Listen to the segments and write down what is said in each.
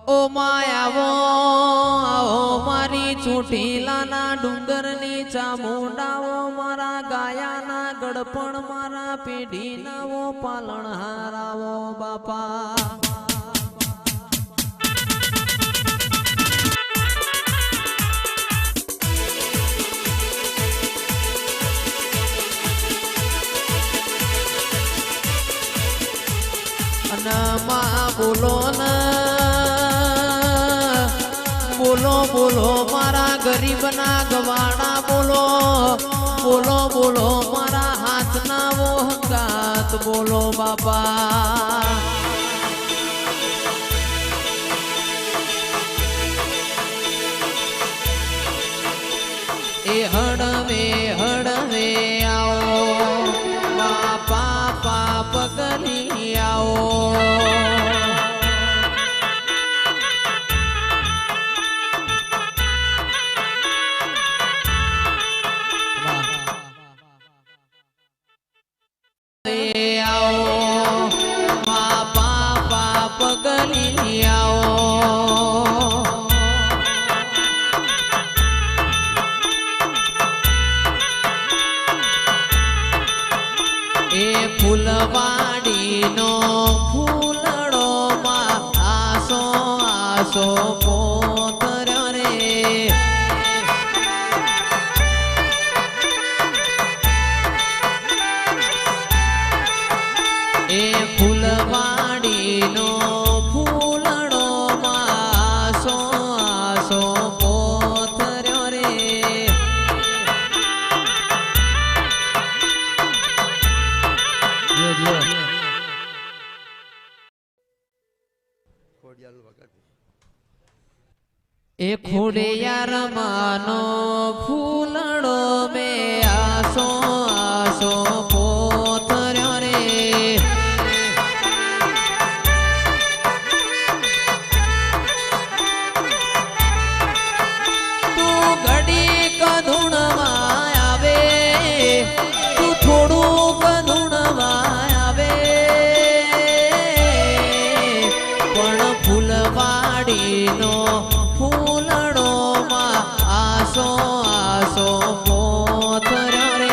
ઓ માયાવો આવો મારી ચોટીલાના ડુંગરની ચામુંડાઓ મારા ગાયાના ગડપણ મારા પેઢીનાઓ પાલણહારાવો બાપા માં બોલો ને બોલો બોલો મારા ગરીબના ગવાડા બોલો બોલો બોલો મારા હાથના વોહકાત બોલો બાપા એ હડવે હડવે આવો બાપા પાપ ગલી આવો ફૂલવાડીનો ફૂલડો માં આસો આસો પોતર્યો રે એ ફૂલવાડીનો ફૂલડો માં આસો આસો પોતર્યો રે એ ખોડિયાર માનો ફૂલડો મે આસો આસો પોતર્યો રે તું ઘડી કધુણમાં આવે તું થોડું કધુણમાં આવે પણ ફૂલવાડીનો ફૂલડો માં આસો આસો પોતર્યો રે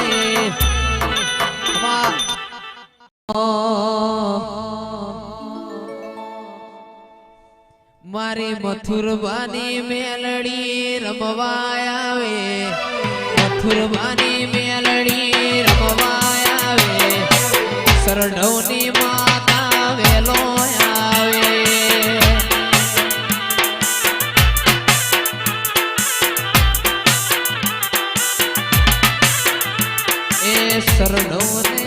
મારી મથુરબાની મેલડી રમવા આવે મથુરબાની મેલડી રમવા આવે સરડવની માતા વેલો આવે સરડો